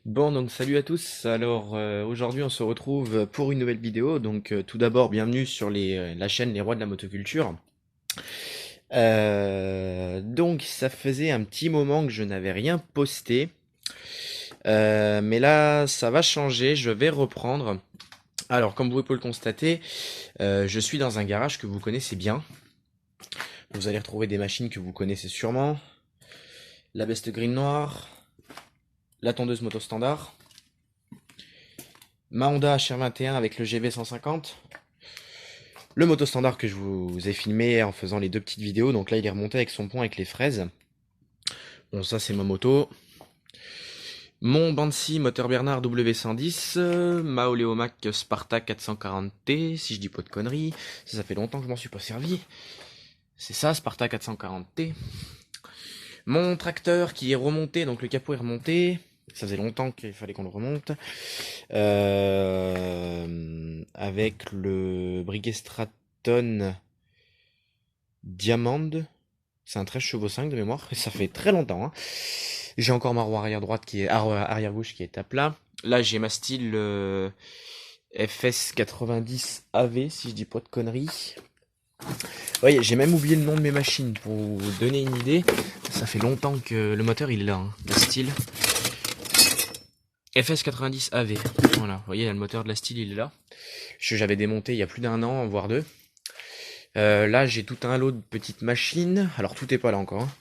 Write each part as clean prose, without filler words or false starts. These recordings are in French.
Bon, donc salut à tous. Alors aujourd'hui on se retrouve pour une nouvelle vidéo. Donc tout d'abord bienvenue sur la chaîne Les Rois de la Motoculture. Donc ça faisait un petit moment que je n'avais rien posté. Mais là ça va changer, je vais reprendre. Alors comme vous pouvez le constater, je suis dans un garage que vous connaissez bien. Vous allez retrouver des machines que vous connaissez sûrement. La Best Green Noire, la tondeuse moto standard, ma Honda HR21 avec le GV150. Le moto standard que je vous ai filmé en faisant les deux petites vidéos, donc là il est remonté avec son pont avec les fraises. Bon, ça c'est ma moto. Mon Banshee moteur Bernard W110, ma Oleomac Sparta 440T, si je dis pas de conneries. Ça fait longtemps que je m'en suis pas servi. C'est ça, Sparta 440T. Mon tracteur qui est remonté, donc le capot est remonté. Ça faisait longtemps qu'il fallait qu'on le remonte. Avec le Breguet Straton Diamond. C'est un 13 chevaux 5 de mémoire. Ça fait très longtemps, hein. J'ai encore ma roue arrière droite arrière gauche qui est à plat. Là, j'ai ma style FS 90 AV, si je dis pas de conneries. Oui, j'ai même oublié le nom de mes machines pour vous donner une idée. Ça fait longtemps que le moteur il est là, hein, la style. FS 90 AV. Voilà, vous voyez, le moteur de la style il est là. J'avais démonté il y a plus d'un an, voire deux. Là, j'ai tout un lot de petites machines. Alors, tout est pas là encore, hein.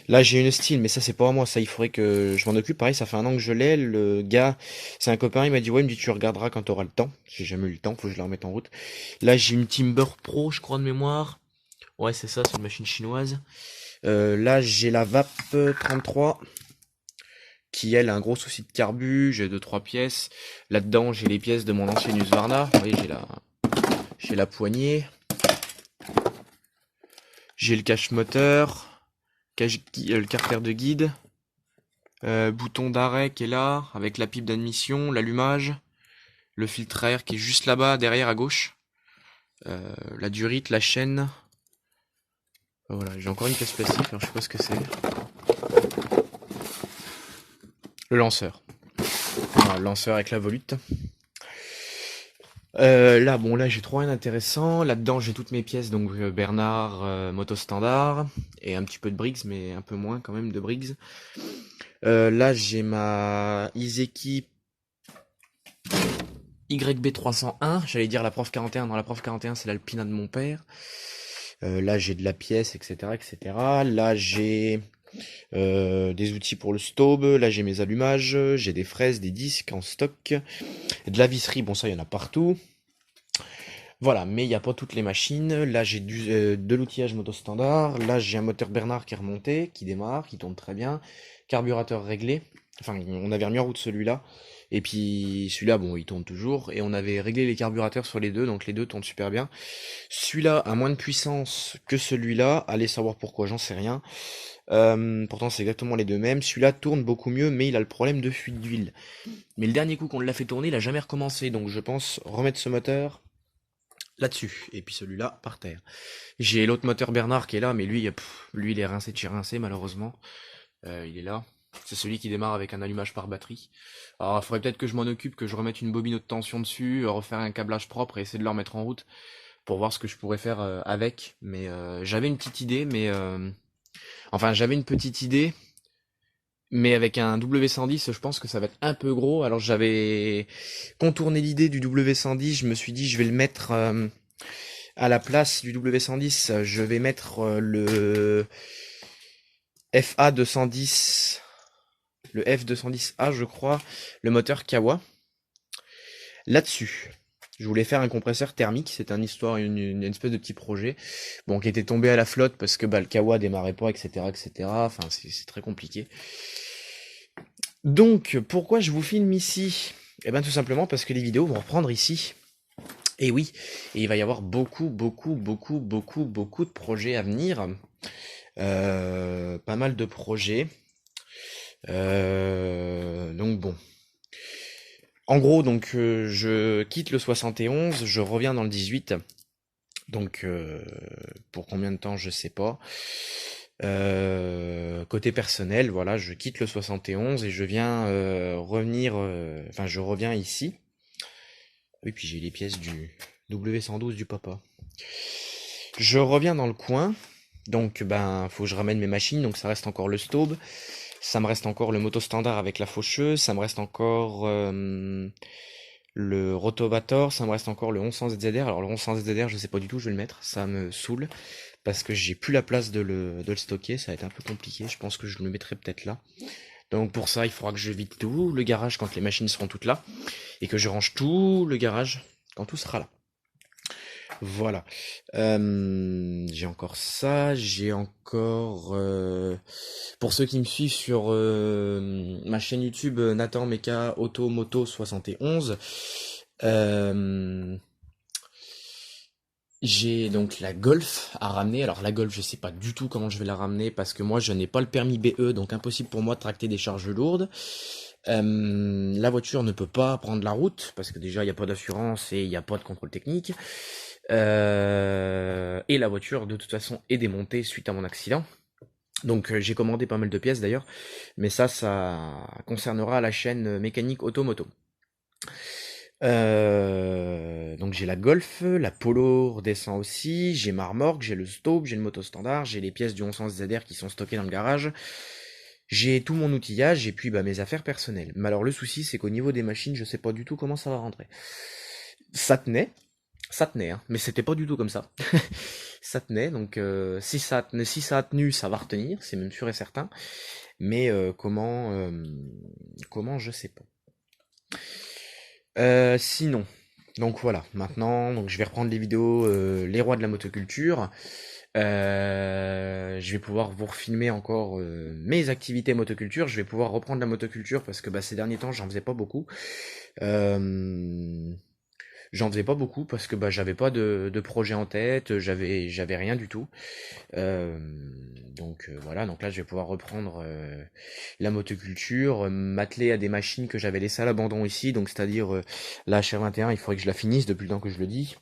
Là, j'ai une style, mais ça, c'est pas à moi. Ça, il faudrait que je m'en occupe. Pareil, ça fait un an que je l'ai. Le gars, c'est un copain, il m'a dit, ouais, il me dit, tu regarderas quand t'auras le temps. J'ai jamais eu le temps, faut que je la remette en route. Là, j'ai une Timber Pro, je crois, de mémoire. Ouais, c'est ça, c'est une machine chinoise. Là, j'ai la VAP 33, qui, elle, a un gros souci de carbu. J'ai deux, trois pièces. Là-dedans, j'ai les pièces de mon ancienne Husqvarna. Vous voyez, j'ai la poignée. J'ai le cache moteur, le carter de guide, bouton d'arrêt qui est là, avec la pipe d'admission, l'allumage, le filtre à air qui est juste là-bas, derrière à gauche, la durite, la chaîne. Voilà, j'ai encore une pièce plastique, alors je sais pas ce que c'est. Le lanceur. Voilà, le lanceur avec la volute. Là, bon, là, j'ai trop rien d'intéressant. Là-dedans, j'ai toutes mes pièces, donc Bernard, moto standard, et un petit peu de Briggs, mais un peu moins quand même de Briggs. Là, j'ai ma Izeki YB301, j'allais dire la Prof 41, non, la Prof 41, c'est l'Alpina de mon père. Là, j'ai de la pièce, etc., etc. Là, j'ai des outils pour le Staub. Là, j'ai mes allumages. J'ai des fraises, des disques en stock. De la visserie, bon, ça, il y en a partout. Voilà, mais il n'y a pas toutes les machines. Là, j'ai de l'outillage moto standard. Là, j'ai un moteur Bernard qui est remonté, qui démarre, qui tourne très bien. Carburateur réglé. Enfin, on avait remis en route celui-là. Et puis celui-là, bon, il tourne toujours. Et on avait réglé les carburateurs sur les deux, donc les deux tournent super bien. Celui-là a moins de puissance que celui-là. Allez savoir pourquoi, j'en sais rien. Pourtant, c'est exactement les deux mêmes. Celui-là tourne beaucoup mieux, mais il a le problème de fuite d'huile. Mais le dernier coup qu'on l'a fait tourner, il a jamais recommencé. Donc je pense remettre ce moteur là-dessus. Et puis celui-là par terre. J'ai l'autre moteur Bernard qui est là, mais lui il est rincé de chez rincé malheureusement. Il est là. C'est celui qui démarre avec un allumage par batterie. Alors il faudrait peut-être que je m'en occupe, que je remette une bobine haute tension dessus, refaire un câblage propre et essayer de le remettre en route pour voir ce que je pourrais faire avec. Mais j'avais une petite idée, enfin j'avais une petite idée, mais avec un W110, je pense que ça va être un peu gros. Alors j'avais contourné l'idée du W110, je me suis dit je vais le mettre à la place du W110, je vais mettre le FA 210, le F210A je crois, le moteur Kawa. Là-dessus, je voulais faire un compresseur thermique, c'est une espèce de petit projet, bon, qui était tombé à la flotte parce que bah, le Kawa démarrait pas, etc., etc. Enfin, c'est très compliqué. Donc, pourquoi je vous filme ici? Eh bien, tout simplement parce que les vidéos vont reprendre ici. Et oui, et il va y avoir beaucoup, beaucoup, beaucoup, beaucoup, beaucoup de projets à venir. Pas mal de projets. Donc bon. En gros, donc je quitte le 71, je reviens dans le 18. Donc pour combien de temps, je sais pas. Côté personnel, voilà, je quitte le 71 et je viens revenir, enfin je reviens ici. Oui, puis j'ai les pièces du W112 du papa. Je reviens dans le coin, donc ben faut que je ramène mes machines, donc ça reste encore le Staub, ça me reste encore le moto standard avec la faucheuse, ça me reste encore le Rotovator, ça me reste encore le 1100 ZZR. Alors le 1100 ZZR, je sais pas du tout où je vais le mettre, ça me saoule parce que j'ai plus la place de le stocker, ça va être un peu compliqué, je pense que je le mettrai peut-être là. Donc pour ça, il faudra que je vide tout le garage quand les machines seront toutes là et que je range tout le garage quand tout sera là. Voilà. J'ai encore ça, j'ai encore pour ceux qui me suivent sur ma chaîne YouTube Nathan Mecha Auto Moto 71. euh, j'ai donc la Golf à ramener. Alors la Golf, je sais pas du tout comment je vais la ramener parce que moi je n'ai pas le permis BE, donc impossible pour moi de tracter des charges lourdes. La voiture ne peut pas prendre la route parce que déjà il n'y a pas d'assurance et il n'y a pas de contrôle technique. Et la voiture de toute façon est démontée suite à mon accident. Donc j'ai commandé pas mal de pièces d'ailleurs, mais ça concernera la chaîne mécanique automoto. Donc j'ai la Golf, la Polo redescend aussi, j'ai ma remorque, j'ai le Staub, j'ai le moto standard, j'ai les pièces du 1100 ZR qui sont stockées dans le garage, j'ai tout mon outillage et puis bah, mes affaires personnelles. Mais alors le souci c'est qu'au niveau des machines, je sais pas du tout comment ça va rentrer. Ça tenait, hein, mais c'était pas du tout comme ça. Ça tenait, donc si ça a tenu, ça va retenir, c'est même sûr et certain. Mais comment je sais pas. Sinon, donc voilà, maintenant, donc je vais reprendre les vidéos Les Rois de la Motoculture. Je vais pouvoir vous refilmer encore mes activités motoculture. Je vais pouvoir reprendre la motoculture parce que bah, ces derniers temps, j'en faisais pas beaucoup. Euh, J'en faisais pas beaucoup parce que bah, j'avais pas de projet en tête, j'avais rien du tout. Euh, donc voilà, donc là je vais pouvoir reprendre la motoculture, m'atteler à des machines que j'avais laissées à l'abandon ici, donc c'est-à-dire la HR21, il faudrait que je la finisse depuis le temps que je le dis.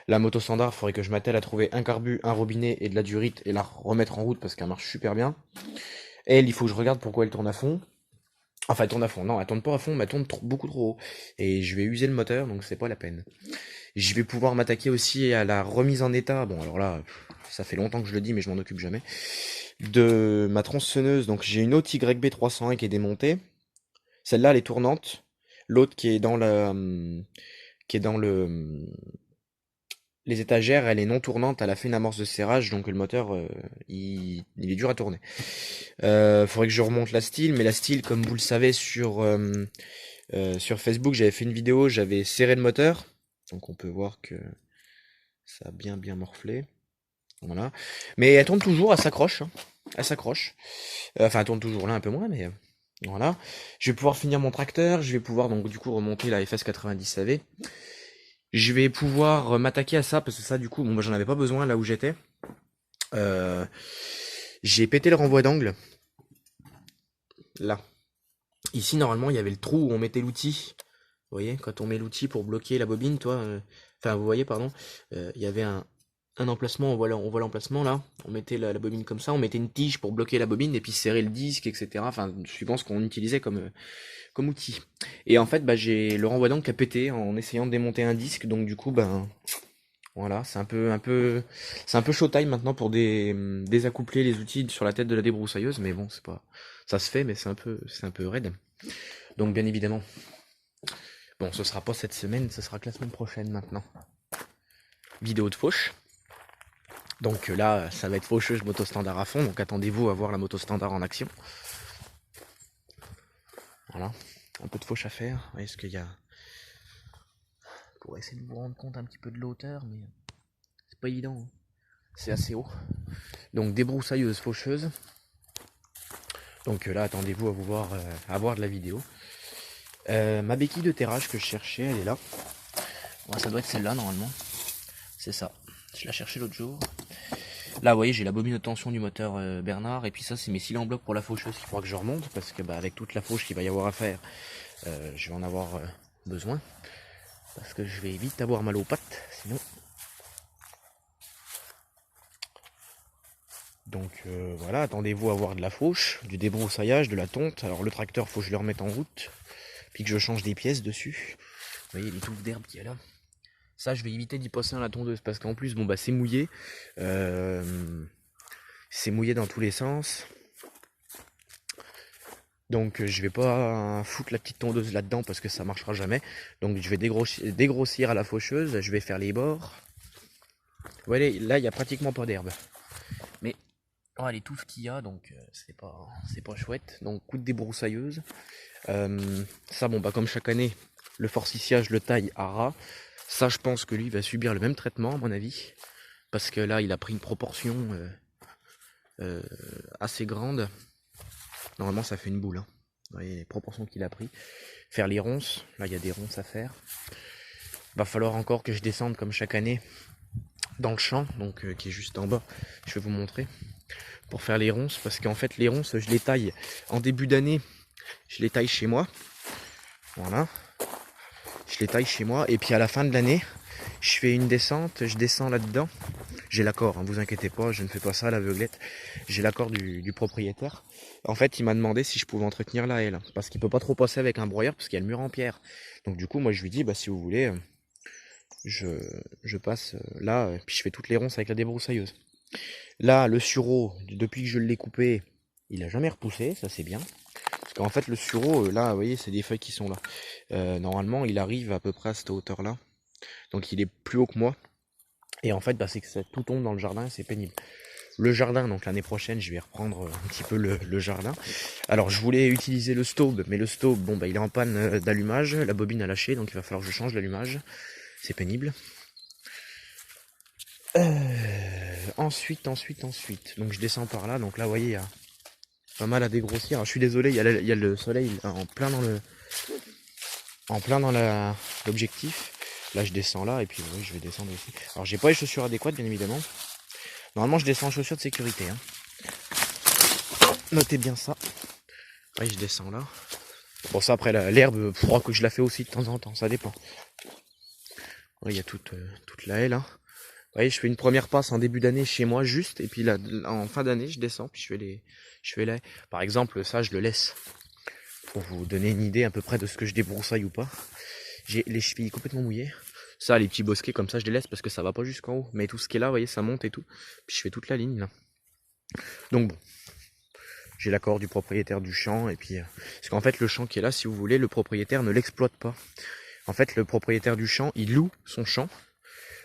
La moto standard, il faudrait que je m'attelle à trouver un carbu, un robinet et de la durite et la remettre en route parce qu'elle marche super bien. Elle, il faut que je regarde pourquoi elle tourne à fond. Enfin, elle tourne à fond. Non, elle tourne pas à fond, mais elle tourne beaucoup trop haut. Et je vais user le moteur, donc c'est pas la peine. Je vais pouvoir m'attaquer aussi à la remise en état. Bon, alors là, ça fait longtemps que je le dis, mais je m'en occupe jamais. De ma tronçonneuse. Donc j'ai une autre YB301 qui est démontée. Celle-là, elle est tournante. L'autre qui est dans qui est dans les étagères, elle est non tournante. Elle a fait une amorce de serrage, donc le moteur, il est dur à tourner. Faudrait que je remonte la style, mais la style, comme vous le savez, sur Facebook, j'avais fait une vidéo, j'avais serré le moteur. Donc on peut voir que ça a bien morflé. Voilà. Mais elle tourne toujours, elle s'accroche, hein. Elle s'accroche. Enfin, elle tourne toujours là un peu moins, mais voilà. Je vais pouvoir finir mon tracteur, je vais pouvoir donc du coup remonter la FS90 AV. Je vais pouvoir m'attaquer à ça, parce que ça du coup, bon, moi j'en avais pas besoin là où j'étais. Euh, j'ai pété le renvoi d'angle. Là. Ici, normalement, il y avait le trou où on mettait l'outil. Vous voyez, quand on met l'outil pour bloquer la bobine, toi, enfin, vous voyez, pardon, il y avait un emplacement, on voit l'emplacement là, on mettait la bobine comme ça, on mettait une tige pour bloquer la bobine et puis serrer le disque, etc. Enfin, suivant ce qu'on utilisait comme outil. Et en fait, bah, j'ai le renvoi d'angle qui a pété en essayant de démonter un disque, donc du coup, ben, voilà, c'est un peu showtime maintenant pour désaccoupler les outils sur la tête de la débroussailleuse, mais bon, c'est pas, ça se fait, mais c'est un peu raide. Donc bien évidemment, bon, ce sera pas cette semaine, ce sera que la semaine prochaine maintenant. Vidéo de fauche. Donc là, ça va être faucheuse moto standard à fond, donc attendez-vous à voir la moto standard en action. Voilà, un peu de fauche à faire. Est-ce qu'il y a... Pour essayer de vous rendre compte un petit peu de la hauteur, mais c'est pas évident, hein. C'est assez haut. Donc débroussailleuse faucheuse. Donc là, attendez-vous à voir de la vidéo. Ma béquille de terrage que je cherchais, elle est là. Bon, ça doit être celle-là normalement. C'est ça. Je la cherchais l'autre jour. Là, vous voyez, j'ai la bobine de tension du moteur Bernard. Et puis ça, c'est mes cylindres en bloc pour la faucheuse qu'il faudra que je remonte. Parce que bah, avec toute la fauche qu'il va y avoir à faire, je vais en avoir besoin. Parce que je vais vite avoir mal aux pattes. Sinon. Donc voilà, attendez-vous à avoir de la fauche, du débroussaillage, de la tonte. Alors le tracteur, faut que je le remette en route, puis que je change des pièces dessus. Vous voyez les touffes d'herbe qu'il y a là. Ça, je vais éviter d'y passer à la tondeuse parce qu'en plus, bon bah c'est mouillé. C'est mouillé dans tous les sens. Donc je vais pas foutre la petite tondeuse là-dedans parce que ça marchera jamais. Donc je vais dégrossir à la faucheuse, je vais faire les bords. Vous voyez, là il y a pratiquement pas d'herbe. Mais oh, les touffes qu'il y a, donc c'est pas chouette. Donc coup de débroussailleuse. Ça bon bah comme chaque année, le forsythia je le taille à ras. Ça je pense que lui va subir le même traitement à mon avis. Parce que là il a pris une proportion assez grande. Normalement ça fait une boule. Hein. Vous voyez les proportions qu'il a pris. Faire les ronces, là il y a des ronces à faire. Va falloir encore que je descende comme chaque année dans le champ, donc qui est juste en bas. Je vais vous montrer. Pour faire les ronces, parce qu'en fait les ronces je les taille en début d'année, je les taille chez moi. Voilà. Je les taille chez moi et puis à la fin de l'année, je fais une descente, je descends là-dedans. J'ai l'accord, hein, vous inquiétez pas, je ne fais pas ça à l'aveuglette. J'ai l'accord du propriétaire. En fait, il m'a demandé si je pouvais entretenir la haie, parce qu'il peut pas trop passer avec un broyeur, parce qu'il y a le mur en pierre. Donc du coup, moi je lui dis, bah si vous voulez, je passe là, puis je fais toutes les ronces avec la débroussailleuse. Là, le sureau, depuis que je l'ai coupé, il a jamais repoussé, ça c'est bien. Parce qu'en fait, le sureau, là, vous voyez, c'est des feuilles qui sont là. Normalement, il arrive à peu près à cette hauteur-là. Donc il est plus haut que moi. Et en fait, bah, c'est que ça tout tombe dans le jardin, c'est pénible. Le jardin, donc l'année prochaine, je vais reprendre un petit peu le jardin. Alors, je voulais utiliser le Staub, mais le Staub, bon, bah, il est en panne d'allumage. La bobine a lâché, donc il va falloir que je change l'allumage. C'est pénible. Ensuite. Donc, je descends par là. Donc là, vous voyez, il y a pas mal à dégrossir. Alors, je suis désolé, il y a le soleil en plein dans l'objectif. Là, je descends là, et puis oui, je vais descendre aussi. Alors, j'ai pas les chaussures adéquates, bien évidemment. Normalement, je descends en chaussures de sécurité. Hein. Notez bien ça. Oui, je descends là. Bon, ça, après, l'herbe, il faudra que je la fais aussi de temps en temps, ça dépend. Oui, il y a toute la haie, là. Vous voyez, je fais une première passe en début d'année chez moi, juste, et puis là, en fin d'année, je descends, puis je fais la haie. Par exemple, ça, je le laisse. Pour vous donner une idée à peu près de ce que je débroussaille ou pas. J'ai les chevilles complètement mouillées. Ça, les petits bosquets comme ça, je les laisse parce que ça va pas jusqu'en haut. Mais tout ce qui est là, vous voyez, ça monte et tout. Puis je fais toute la ligne là. Donc bon, j'ai l'accord du propriétaire du champ. Et puis, parce qu'en fait, le champ qui est là, si vous voulez, le propriétaire ne l'exploite pas. En fait, le propriétaire du champ, il loue son champ.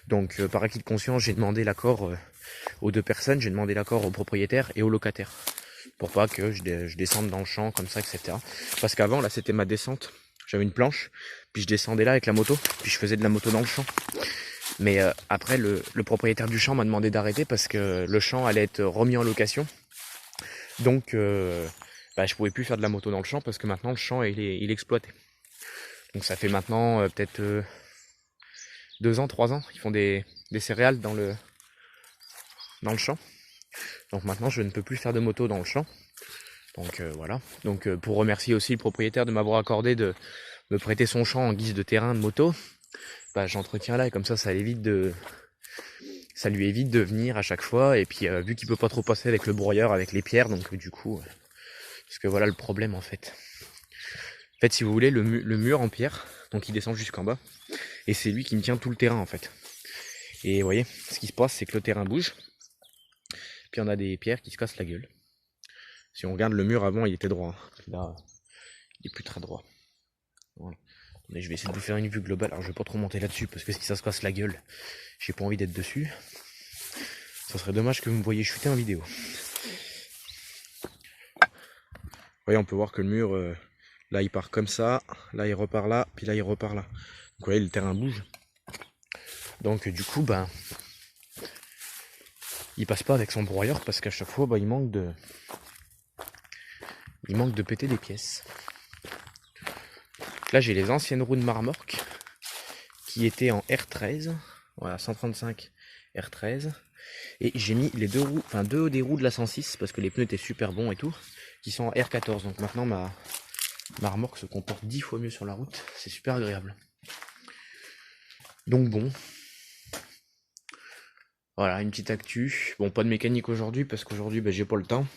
Donc, par acquis de conscience, j'ai demandé l'accord aux deux personnes. J'ai demandé l'accord au propriétaire et au locataire. Pour pas que je descende dans le champ comme ça, etc. Parce qu'avant, là, c'était ma descente. J'avais une planche, puis je descendais là avec la moto, puis je faisais de la moto dans le champ. Mais après, le propriétaire du champ m'a demandé d'arrêter parce que le champ allait être remis en location. Donc, je pouvais plus faire de la moto dans le champ parce que maintenant, le champ, il est exploité. Donc ça fait maintenant peut-être 2 ans, 3 ans, ils font des céréales dans le champ. Donc maintenant, je ne peux plus faire de moto dans le champ. Donc voilà. Donc pour remercier aussi le propriétaire de m'avoir accordé de me prêter son champ en guise de terrain de moto, j'entretiens là et comme ça lui évite de venir à chaque fois. Et puis vu qu'il peut pas trop passer avec le broyeur, avec les pierres, donc du coup, parce que voilà le problème en fait. En fait, si vous voulez, le mur en pierre, donc il descend jusqu'en bas, et c'est lui qui me tient tout le terrain en fait. Et vous voyez, ce qui se passe, c'est que le terrain bouge, puis on a des pierres qui se cassent la gueule. Si on regarde le mur avant, il était droit. Là, il est plus très droit. Voilà. Mais je vais essayer de vous faire une vue globale. Alors je vais pas trop monter là-dessus parce que si ça se casse la gueule, j'ai pas envie d'être dessus. Ça serait dommage que vous me voyiez chuter en vidéo. Vous voyez, on peut voir que le mur, là il part comme ça, là il repart là, puis là il repart là. Donc vous voyez, le terrain bouge. Donc du coup, il passe pas avec son broyeur parce qu'à chaque fois, il manque de péter des pièces. Là, j'ai les anciennes roues de Marmorque qui étaient en R13, voilà, 135 R13. Et j'ai mis les deux des roues de la 106 parce que les pneus étaient super bons et tout, qui sont en R14. Donc maintenant, ma remorque se comporte 10 fois mieux sur la route. C'est super agréable. Donc bon. Voilà, une petite actu. Bon, pas de mécanique aujourd'hui parce qu'aujourd'hui, j'ai pas le temps.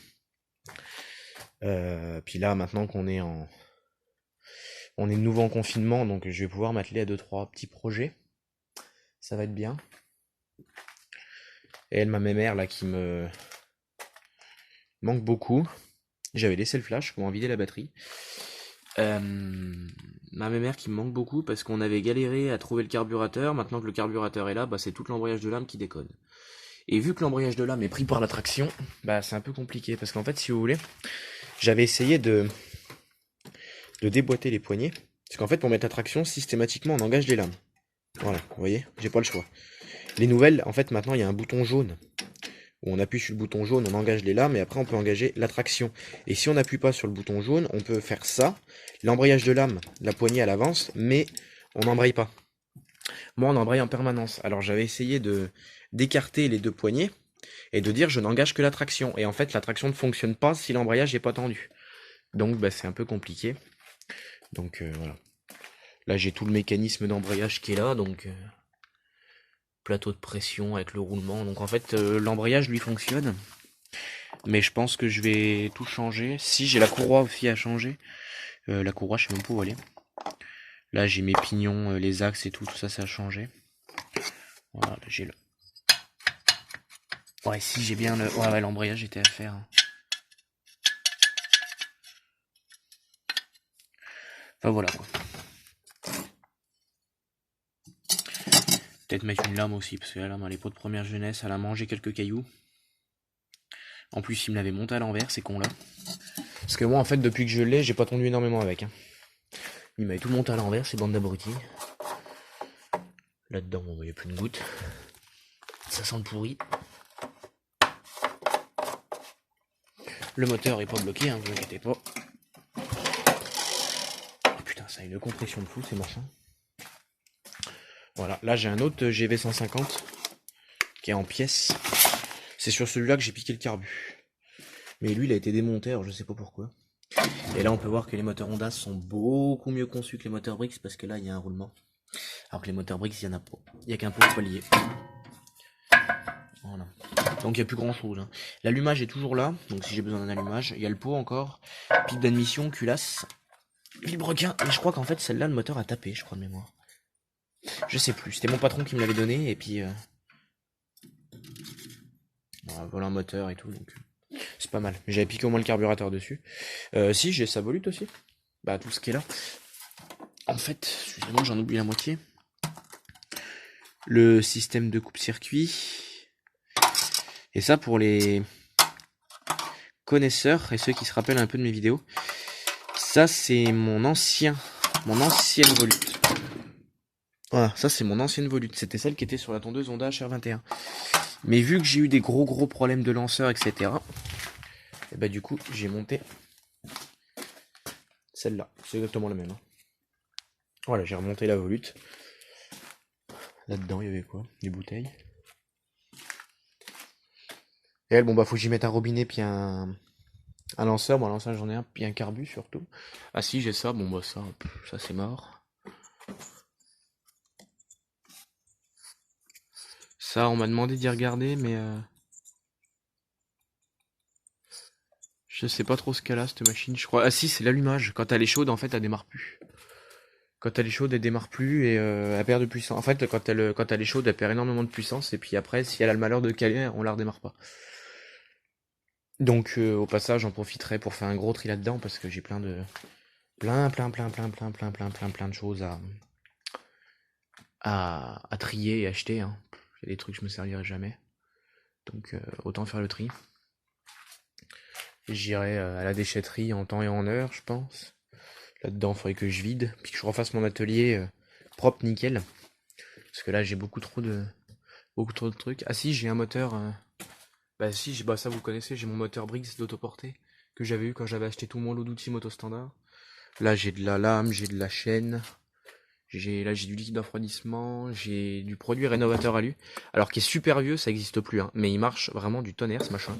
Puis là, maintenant on est de nouveau en confinement, donc je vais pouvoir m'atteler à deux trois petits projets. Ça va être bien. Et elle, ma mémère là, qui me manque beaucoup. J'avais laissé le flash pour en vider la batterie. Euh, Ma mémère qui me manque beaucoup parce qu'on avait galéré à trouver le carburateur. Maintenant que le carburateur est là, c'est tout l'embrayage de lame qui déconne. Et vu que l'embrayage de lame est pris par la traction, c'est un peu compliqué. Parce qu'en fait, si vous voulez, j'avais essayé de déboîter les poignées. Parce qu'en fait, pour mettre la traction, systématiquement, on engage les lames. Voilà, vous voyez, j'ai pas le choix. Les nouvelles, en fait, maintenant, il y a un bouton jaune. Où on appuie sur le bouton jaune, on engage les lames, et après, on peut engager la traction. Et si on n'appuie pas sur le bouton jaune, on peut faire ça. L'embrayage de lame, la poignée, elle avance, mais on n'embraye pas. Moi, on embraye en permanence. Alors, j'avais essayé d'écarter les deux poignées, et de dire je n'engage que la traction. Et en fait, la traction ne fonctionne pas si l'embrayage n'est pas tendu. Donc, c'est un peu compliqué. Donc, voilà. Là, j'ai tout le mécanisme d'embrayage qui est là, donc plateau de pression avec le roulement. Donc en fait, l'embrayage lui fonctionne, mais je pense que je vais tout changer. Si j'ai la courroie aussi à changer, la courroie, je sais même pas où elle est. Là, j'ai mes pignons, les axes et tout ça, ça a changé. Voilà, là, j'ai le. Ouais, si j'ai bien le. Ouais, l'embrayage était à faire. Enfin voilà quoi. Peut-être mettre une lame aussi, parce que la lame, elle est pas de première jeunesse, elle a mangé quelques cailloux. En plus, il me l'avait monté à l'envers, c'est con là. Parce que moi, en fait, depuis que je l'ai, j'ai pas tendu énormément avec. Il m'avait tout monté à l'envers, ces bandes d'abrutis. Là-dedans, il n'y a plus une goutte. Ça sent le pourri. Le moteur est pas bloqué, vous inquiétez pas. Oh, putain, ça a une compression de fou, ces machins. Voilà, là j'ai un autre GV150 qui est en pièces. C'est sur celui-là que j'ai piqué le carbu. Mais lui, il a été démonté, alors je sais pas pourquoi. Et là, on peut voir que les moteurs Honda sont beaucoup mieux conçus que les moteurs Brix, parce que là, il y a un roulement. Alors que les moteurs Brix, il y en a pas. Il n'y a qu'un pot lié. Voilà. Donc il n'y a plus grand chose. L'allumage est toujours là, donc si j'ai besoin d'un allumage. Il y a le pot encore. Pipe d'admission, culasse. Vilebrequin. Et je crois qu'en fait, celle-là, le moteur a tapé, je crois de mémoire. Je sais plus. C'était mon patron qui me l'avait donné, et puis... Voilà un moteur et tout, donc... C'est pas mal. J'avais piqué au moins le carburateur dessus. Si, j'ai sa volute aussi. Tout ce qui est là. En fait, excusez-moi, j'en oublie la moitié. Le système de coupe-circuit. Et ça, pour les connaisseurs et ceux qui se rappellent un peu de mes vidéos, ça c'est mon ancienne volute. Voilà, ça c'est mon ancienne volute. C'était celle qui était sur la tondeuse Honda HR21. Mais vu que j'ai eu des gros problèmes de lanceur, etc. Et du coup, j'ai monté celle-là. C'est exactement la même. Voilà, j'ai remonté la volute. Là-dedans, il y avait quoi? Des bouteilles. Et elle, faut que j'y mette un robinet puis un lanceur. Bon, un lanceur, j'en ai un, puis un carbu surtout. Ah si, j'ai ça. Ça c'est mort. Ça, on m'a demandé d'y regarder, mais je sais pas trop ce qu'elle a, cette machine, je crois. Ah si, c'est l'allumage. Quand elle est chaude, en fait, elle démarre plus. Quand elle est chaude, elle démarre plus et elle perd de puissance. En fait, quand elle est chaude, elle perd énormément de puissance. Et puis après, si elle a le malheur de caler, on la redémarre pas. Donc, au passage, j'en profiterai pour faire un gros tri là-dedans parce que j'ai plein de choses à trier et acheter. Il y a des trucs que je me servirai jamais. Donc, autant faire le tri. J'irai à la déchetterie en temps et en heure, je pense. Là-dedans, il faudrait que je vide, puis que je refasse mon atelier propre, nickel. Parce que là, j'ai beaucoup trop de trucs. Ah si, j'ai un moteur... ça vous connaissez, j'ai mon moteur Briggs d'autoportée que j'avais eu quand j'avais acheté tout mon lot d'outils moto standard. Là, j'ai de la lame, j'ai de la chaîne. J'ai du liquide de refroidissement, j'ai du produit rénovateur alu. Alors qui est super vieux, ça n'existe plus, mais il marche vraiment du tonnerre ce machin.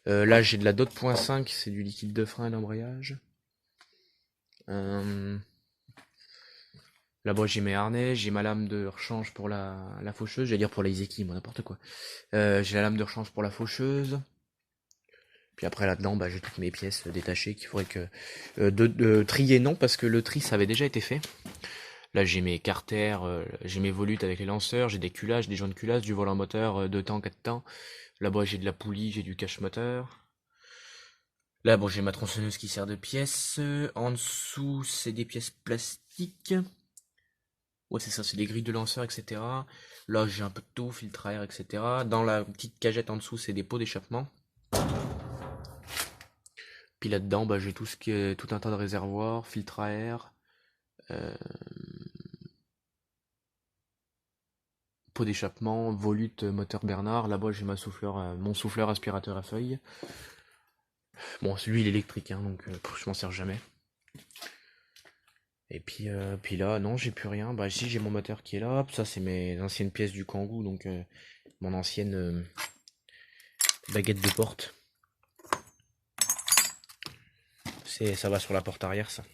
Là, j'ai de la DOT.5, c'est du liquide de frein et d'embrayage. Là, Là-bas, j'ai mes harnais, j'ai ma lame de rechange pour la faucheuse, j'allais dire pour la Izeki, moi, n'importe quoi. J'ai la lame de rechange pour la faucheuse. Puis après, là-dedans, bah, j'ai toutes mes pièces détachées qu'il faudrait que... de trier, non, parce que le tri, ça avait déjà été fait. Là, j'ai mes carters, j'ai mes volutes avec les lanceurs, j'ai des culages, des joints de culasse, du volant moteur, 2 temps, 4 temps. Là-bas, j'ai de la poulie, j'ai du cache moteur. Là, bon, j'ai ma tronçonneuse qui sert de pièce. En dessous, c'est des pièces plastiques. Ouais, c'est ça, c'est des grilles de lanceurs, etc. Là, j'ai un peu de tout, filtre à air, etc. Dans la petite cagette en dessous, c'est des pots d'échappement. Puis là-dedans, bah, j'ai tout ce qui est, tout un tas de réservoirs, filtre à air, euh, pot d'échappement, volute, moteur Bernard. Là-bas, j'ai ma souffleur, mon souffleur aspirateur à feuilles. Bon, celui, il est électrique, hein, donc je m'en sers jamais. Et puis là, non, j'ai plus rien. Bah, si, j'ai mon moteur qui est là. Ça, c'est mes anciennes pièces du Kangoo, donc mon ancienne baguette de porte. Ça va sur la porte arrière, ça.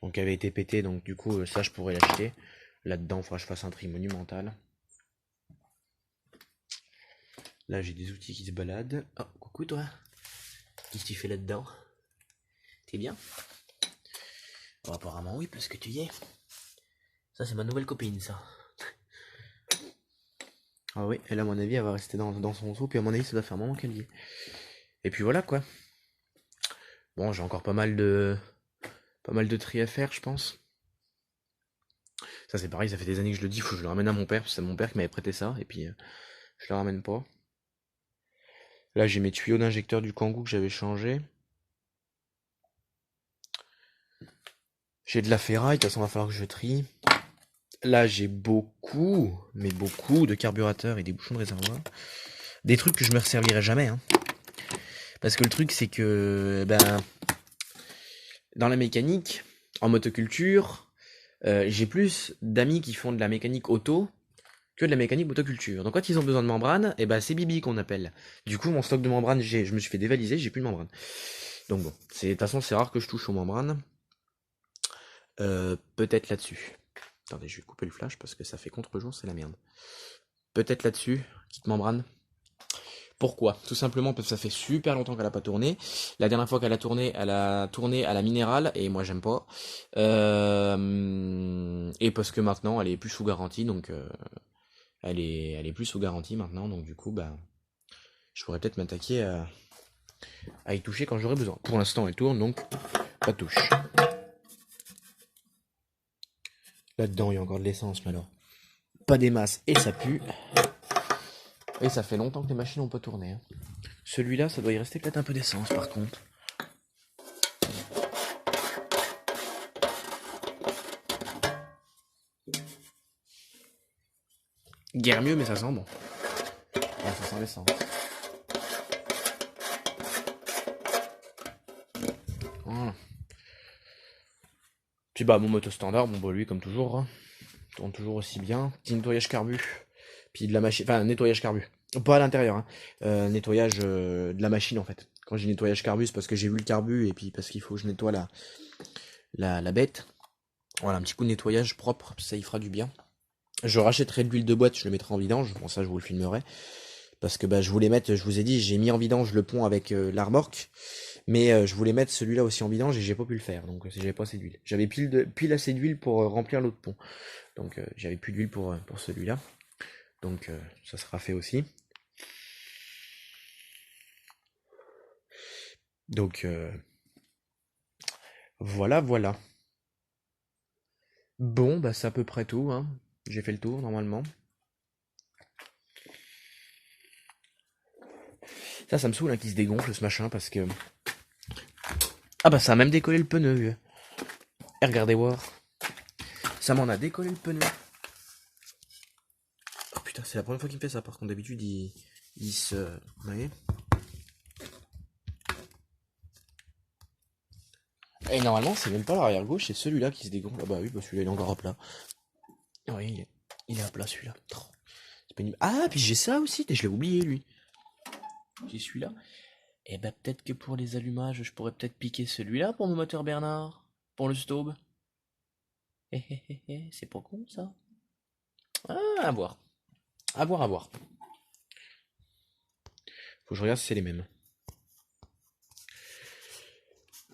Donc, elle avait été pétée, donc du coup, ça, je pourrais l'acheter. Là-dedans, il faudra que je fasse un tri monumental. Là, j'ai des outils qui se baladent. Oh, coucou, toi. Qu'est-ce que tu fais là-dedans? T'es bien? Oh, apparemment, oui, parce que tu y es. Ça, c'est ma nouvelle copine, ça. Ah oui, elle, à mon avis, elle va rester dans son seau, puis à mon avis, ça doit faire un moment qu'elle y est. Et puis voilà, quoi. Bon, j'ai encore pas mal de tri à faire, je pense. Ça, c'est pareil, ça fait des années que je le dis, faut que je le ramène à mon père, parce que c'est mon père qui m'avait prêté ça, et puis je le ramène pas. Là, j'ai mes tuyaux d'injecteur du Kangoo que j'avais changé. J'ai de la ferraille, de toute façon, il va falloir que je trie. Là, j'ai beaucoup, mais beaucoup de carburateurs et des bouchons de réservoir. Des trucs que je me resservirai jamais, hein. Parce que le truc, c'est que, ben, dans la mécanique, en motoculture, j'ai plus d'amis qui font de la mécanique auto que de la mécanique motoculture. Donc quand ils ont besoin de membrane, et ben c'est Bibi qu'on appelle. Du coup, mon stock de membrane, je me suis fait dévaliser, j'ai plus de membrane. Donc bon, de toute façon, c'est rare que je touche aux membranes. Peut-être là-dessus. Attendez, je vais couper le flash parce que ça fait contre-jour, c'est la merde. Peut-être là-dessus, petite membrane. Pourquoi? Tout simplement parce que ça fait super longtemps qu'elle a pas tourné. La dernière fois qu'elle a tourné à la minérale et moi j'aime pas. Et parce que maintenant elle est plus sous garantie, donc elle est plus sous garantie maintenant, donc du coup bah je pourrais peut-être m'attaquer à y toucher quand j'aurai besoin. Pour l'instant elle tourne, donc pas de touche. Là-dedans il y a encore de l'essence, mais alors pas des masses et ça pue. Et ça fait longtemps que les machines n'ont pas tourné, hein. Celui-là, ça doit y rester peut-être un peu d'essence par contre. Guère mieux, mais ça sent bon. Ouais, ça sent l'essence. Voilà. Puis bah mon moto standard, bon bah lui comme toujours, hein, tourne toujours aussi bien. Petit nettoyage carbu. Puis de la machine. Enfin nettoyage carbu. Pas à l'intérieur, hein. Nettoyage de la machine en fait. Quand j'ai nettoyage carbu, c'est parce que j'ai vu le carbu et puis parce qu'il faut que je nettoie la bête. Voilà, un petit coup de nettoyage propre, ça y fera du bien. Je rachèterai de l'huile de boîte, je le mettrai en vidange. Bon ça je vous le filmerai. Parce que bah, je voulais mettre, je vous ai dit, j'ai mis en vidange le pont avec la remorque. Mais je voulais mettre celui-là aussi en vidange et j'ai pas pu le faire. Donc j'avais pas assez d'huile. J'avais pile assez d'huile pour remplir l'autre pont. Donc j'avais plus d'huile pour celui-là. Donc ça sera fait aussi. Donc voilà, voilà. Bon, bah c'est à peu près tout, hein. J'ai fait le tour normalement. Ça me saoule hein, qu'il se dégonfle ce machin parce que. Ah bah ça a même décollé le pneu, vieux. Et regardez voir. Ça m'en a décollé le pneu. Oh putain, c'est la première fois qu'il me fait ça. Par contre, d'habitude, il se. Vous voyez? Et normalement, c'est même pas l'arrière gauche, c'est celui-là qui se dégonfle. Ah bah oui, bah celui-là il est encore à plat. Oui, il est à plat celui-là. Oh, c'est pénible. Ah, puis j'ai ça aussi, je l'ai oublié lui. J'ai celui-là. Et bah peut-être que pour les allumages, je pourrais peut-être piquer celui-là pour mon moteur Bernard. Pour le Staub. C'est pas con ça. Ah, à voir. À voir, à voir. Faut que je regarde si c'est les mêmes.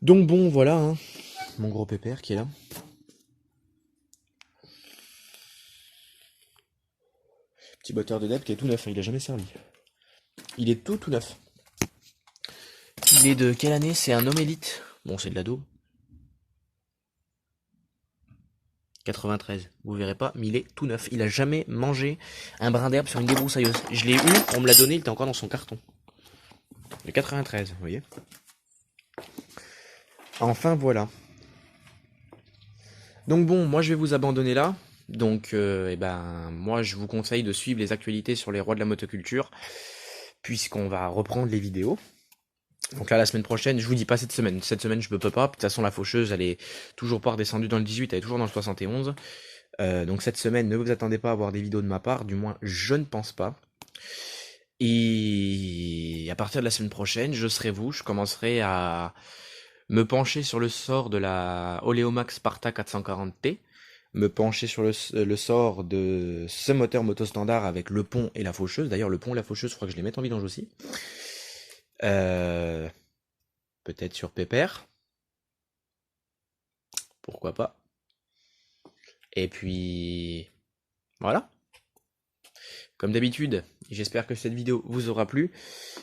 Donc bon, voilà, hein, mon gros pépère qui est là. Petit batteur de Deb qui est tout neuf, hein, il a jamais servi. Il est tout neuf. Il est de quelle année? C'est un homme élite. Bon, c'est de l'ado. 93, vous verrez pas, mais il est tout neuf. Il a jamais mangé un brin d'herbe sur une débroussailleuse. Je l'ai eu, on me l'a donné, il était encore dans son carton. De 93, vous voyez. Enfin voilà. Donc bon, moi je vais vous abandonner là. Donc moi je vous conseille de suivre les actualités sur les rois de la motoculture, puisqu'on va reprendre les vidéos. Donc là la semaine prochaine, je vous dis pas cette semaine. Cette semaine je peux pas. De toute façon la faucheuse elle est toujours pas redescendue dans le 18, elle est toujours dans le 71. Donc cette semaine, ne vous attendez pas à voir des vidéos de ma part, du moins je ne pense pas. Et à partir de la semaine prochaine, je serai vous, je commencerai à me pencher sur le sort de la Oleomax Sparta 440T, me pencher sur le sort de ce moteur moto standard avec le pont et la faucheuse. D'ailleurs, le pont et la faucheuse, je crois que je les mets en vidange aussi. Euh, Peut-être sur Pépère. Pourquoi pas. Et puis, voilà. Comme d'habitude, j'espère que cette vidéo vous aura plu.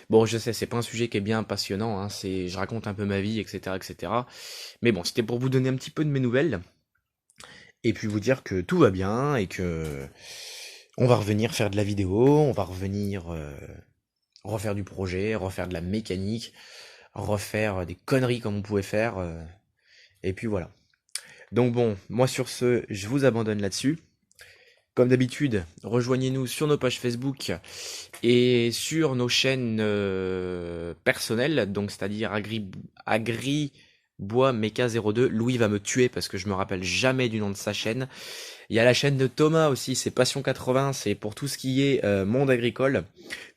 Bon, je sais, c'est pas un sujet qui est bien passionnant, hein, je raconte un peu ma vie, etc., etc. Mais bon, c'était pour vous donner un petit peu de mes nouvelles. Et puis vous dire que tout va bien et que on va revenir faire de la vidéo, on va revenir refaire du projet, refaire de la mécanique, refaire des conneries comme on pouvait faire. Et puis voilà. Donc bon, moi sur ce, je vous abandonne là-dessus. Comme d'habitude, rejoignez-nous sur nos pages Facebook et sur nos chaînes personnelles, donc c'est-à-dire Agri Bois Mecha 02. Louis va me tuer parce que je me rappelle jamais du nom de sa chaîne. Il y a la chaîne de Thomas aussi, c'est Passion 80, c'est pour tout ce qui est monde agricole.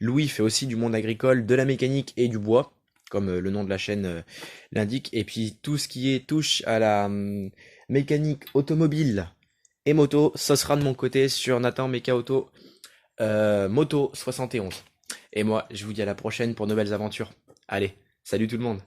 Louis fait aussi du monde agricole, de la mécanique et du bois, comme le nom de la chaîne l'indique. Et puis tout ce qui est touche à la mécanique automobile et moto, ça sera de mon côté sur Nathan Mecha Auto Moto 71. Et moi, je vous dis à la prochaine pour de nouvelles aventures. Allez, salut tout le monde.